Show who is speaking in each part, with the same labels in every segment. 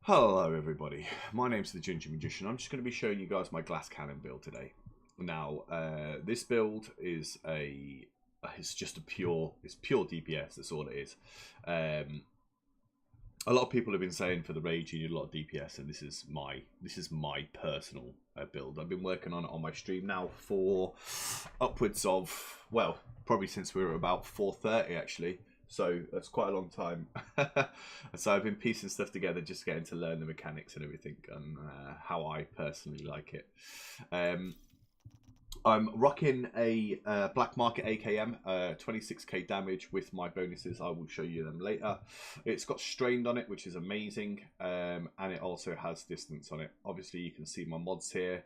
Speaker 1: Hello everybody, my name's the Ginger Magician. I'm just going to be showing you guys my glass cannon build today. Now, this build is it's just it's pure DPS, that's all it is. A lot of people have been saying for the raid you need a lot of DPS, and this is my personal build. I've been working on it on my stream now for upwards of, well, probably since we were about 4:30 actually. So that's quite a long time. So I've been piecing stuff together, just getting to learn the mechanics and everything, and how I personally like it. I'm rocking a Black Market AKM, 26k damage with my bonuses. I will show you them later. It's got strained on it, which is amazing, and it also has distance on it. Obviously, you can see my mods here.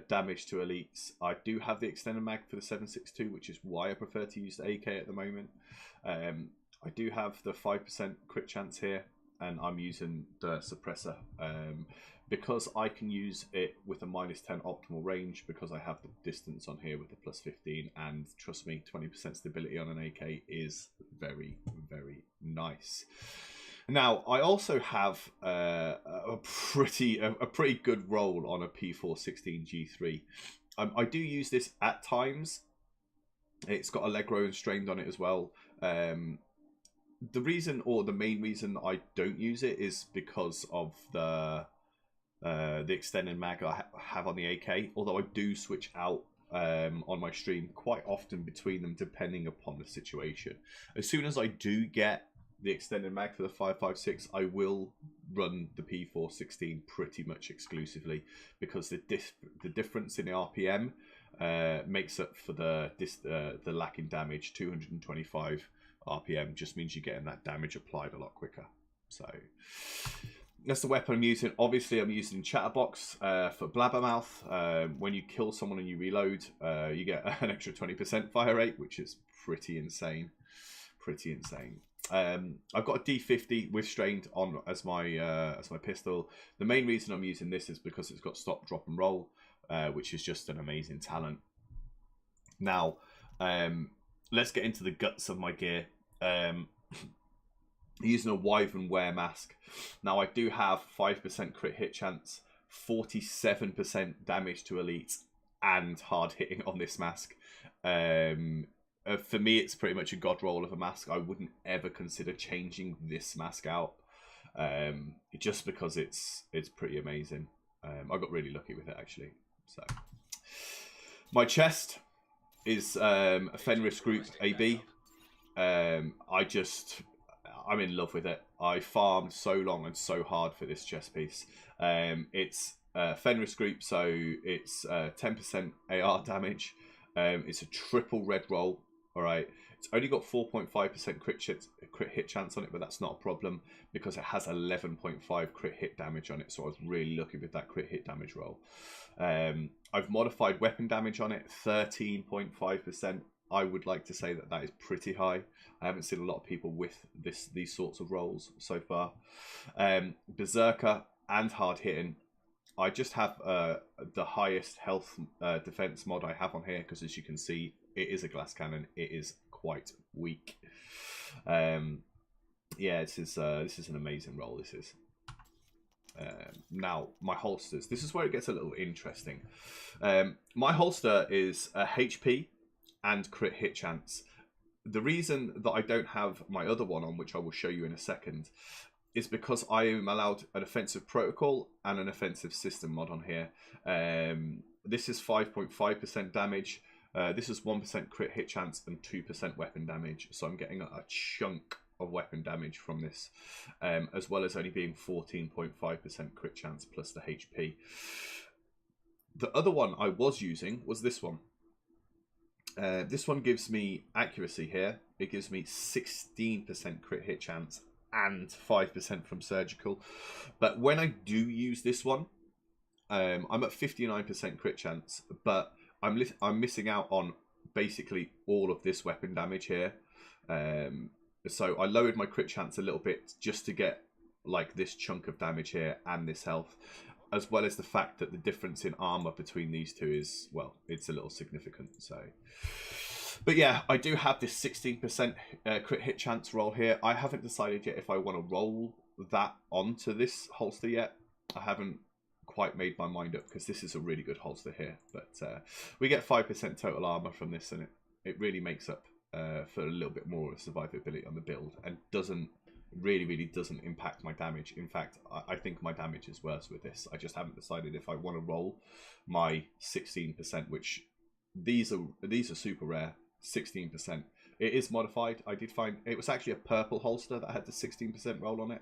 Speaker 1: Damage to elites. I do have the extended mag for the 7.62, which is why I prefer to use the AK at the moment. I do have the 5% crit chance here, and I'm using the suppressor because I can use it with a -10 optimal range, because I have the distance on here with the +15, and trust me, 20% stability on an AK is very, very nice. Now, I also have a pretty good roll on a P416 G3. I do use this at times. It's got a leg row and strained on it as well. The reason, or the main reason I don't use it, is because of the extended mag I have on the AK. Although I do switch out on my stream quite often between them, depending upon the situation. As soon as I do get the extended mag for the 5.56, I will run the P416 pretty much exclusively, because the difference in the RPM makes up for the lack in damage. 225 RPM just means you're getting that damage applied a lot quicker. So that's the weapon I'm using. Obviously, I'm using Chatterbox for Blabbermouth. When you kill someone and you reload, you get an extra 20% fire rate, which is pretty insane. Pretty insane. I've got a D50 with strained on as my pistol. The main reason I'm using this is because it's got stop, drop, and roll, which is just an amazing talent. Now, let's get into the guts of my gear. Using a Wyvern Wear mask. Now, I do have 5% crit hit chance, 47% damage to elites, and hard hitting on this mask. For me, it's pretty much a god roll of a mask. I wouldn't ever consider changing this mask out, just because it's pretty amazing. I got really lucky with it, actually. So my chest is a Fenris Group AB. I'm in love with it. I farmed so long and so hard for this chest piece. It's Fenris Group, so it's 10% AR damage. It's a triple red roll. All right, it's only got 4.5% crit hit chance on it, but that's not a problem because it has 11.5 crit hit damage on it. So I was really lucky with that crit hit damage roll. I've modified weapon damage on it, 13.5%. I would like to say that that is pretty high. I haven't seen a lot of people with these sorts of rolls so far. Berserker and hard hitting. I just have the highest health defense mod I have on here, because as you can see, it is a glass cannon. It is quite weak. Yeah, this is an amazing roll. This is. Now, my holsters. This is where it gets a little interesting. My holster is a HP and crit hit chance. The reason that I don't have my other one on, which I will show you in a second, is because I am allowed an offensive protocol and an offensive system mod on here. This is 5.5% damage. This is 1% crit hit chance and 2% weapon damage. So I'm getting a chunk of weapon damage from this, as well as only being 14.5% crit chance plus the HP. The other one I was using was this one. This one gives me accuracy here. It gives me 16% crit hit chance and 5% from surgical. But when I do use this one, I'm at 59% crit chance, but I'm missing out on basically all of this weapon damage here. So I lowered my crit chance a little bit just to get like this chunk of damage here and this health, as well as the fact that the difference in armor between these two is, well, it's a little significant. So, but yeah, I do have this 16% crit hit chance roll here. I haven't decided yet if I want to roll that onto this holster yet. I haven't quite made my mind up because this is a really good holster here. But we get 5% total armor from this, and it really makes up for a little bit more survivability on the build, and really doesn't impact my damage. In fact, I think my damage is worse with this. I just haven't decided if I want to roll my 16%, which these are super rare. 16%. It is modified. I did find it was actually a purple holster that had the 16% roll on it.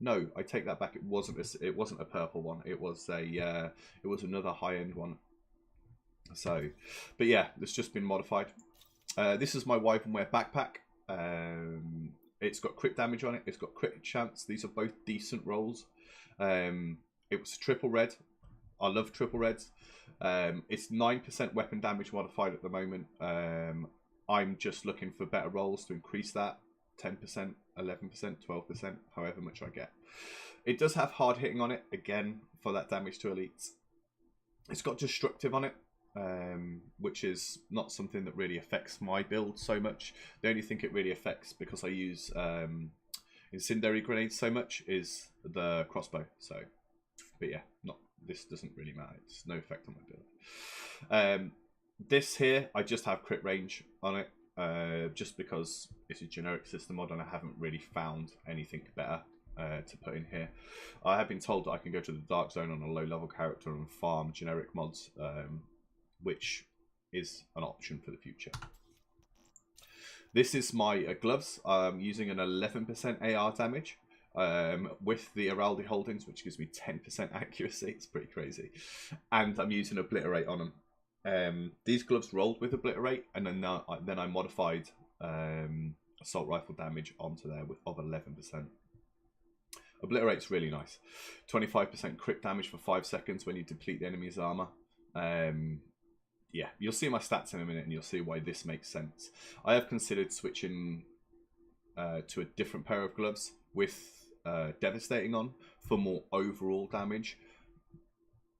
Speaker 1: No, I take that back. It wasn't a purple one. It was another high end one. So, but yeah, it's just been modified. This is my Wyvern Wear backpack. It's got crit damage on it. It's got crit chance. These are both decent rolls. It was triple red. I love triple reds. It's 9% weapon damage modified at the moment. I'm just looking for better rolls to increase that. 10%, 11%, 12%, however much I get. It does have hard hitting on it, again, for that damage to elites. It's got destructive on it, which is not something that really affects my build so much. The only thing it really affects, because I use incendiary grenades so much, is the crossbow. So, but yeah, this doesn't really matter. It's no effect on my build. This here, I just have crit range on it. Just because it's a generic system mod and I haven't really found anything better to put in here. I have been told that I can go to the Dark Zone on a low level character and farm generic mods, which is an option for the future. This is my gloves. I'm using an 11% AR damage with the Araldi holdings, which gives me 10% accuracy. It's pretty crazy. And I'm using Obliterate on them. These gloves rolled with Obliterate, and then I modified assault rifle damage onto there of 11%. Obliterate's really nice. 25% crit damage for 5 seconds when you deplete the enemy's armor. Yeah, you'll see my stats in a minute, and you'll see why this makes sense. I have considered switching to a different pair of gloves with Devastating on for more overall damage.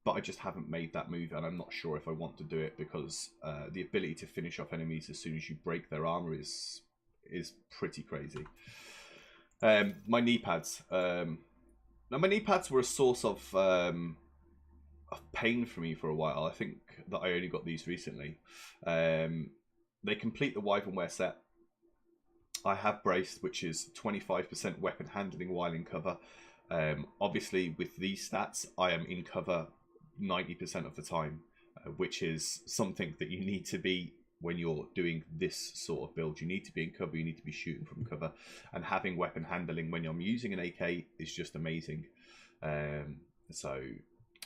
Speaker 1: But I just haven't made that move, and I'm not sure if I want to do it, because the ability to finish off enemies as soon as you break their armor is pretty crazy. My knee pads. Now my knee pads were a source of pain for me for a while. I think that I only got these recently. They complete the Wyvern Wear set. I have braced, which is 25% weapon handling while in cover. Obviously, with these stats, I am in cover 90% of the time, which is something that you need to be when you're doing this sort of build. You need to be in cover, you need to be shooting from cover, and having weapon handling when I'm using an AK is just amazing. So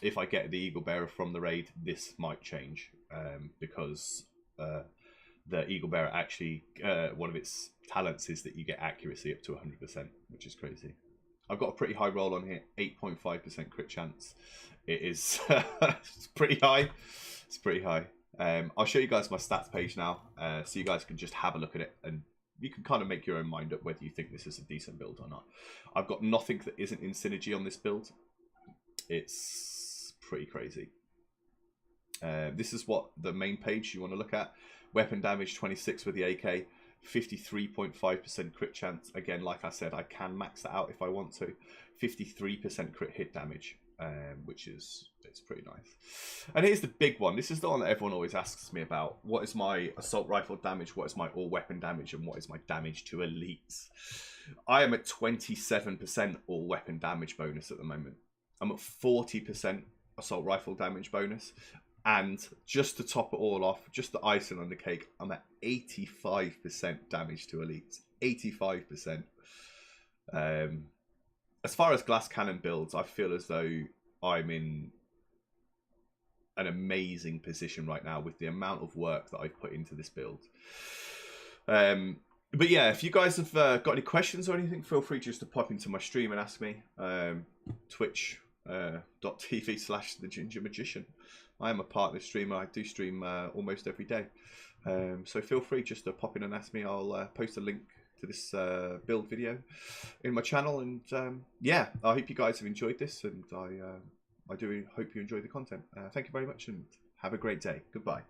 Speaker 1: if I get the Eagle Bearer from the raid, this might change, because the Eagle Bearer actually, one of its talents is that you get accuracy up to 100%, which is crazy. I've got a pretty high roll on here, 8.5% crit chance. It is it's pretty high. It's pretty high. I'll show you guys my stats page now, so you guys can just have a look at it, and you can kind of make your own mind up whether you think this is a decent build or not. I've got nothing that isn't in synergy on this build. It's pretty crazy. This is what the main page you want to look at. Weapon damage 26 with the AK. 53.5% crit chance. Again, like I said, I can max that out if I want to. 53% crit hit damage, which is, it's pretty nice. And here's the big one. This is the one that everyone always asks me about. What is my assault rifle damage? What is my all weapon damage? And what is my damage to elites? I am at 27% all weapon damage bonus at the moment. I'm at 40% assault rifle damage bonus. And just to top it all off, just the icing on the cake, I'm at 85% damage to elites. 85%. As far as glass cannon builds, I feel as though I'm in an amazing position right now with the amount of work that I've put into this build. But yeah, if you guys have got any questions or anything, feel free just to pop into my stream and ask me. Twitch.tv/thegingermagician. I am a partner streamer. I do stream almost every day. So feel free just to pop in and ask me. I'll post a link to this build video in my channel. And yeah, I hope you guys have enjoyed this. And I do hope you enjoy the content. Thank you very much and have a great day. Goodbye.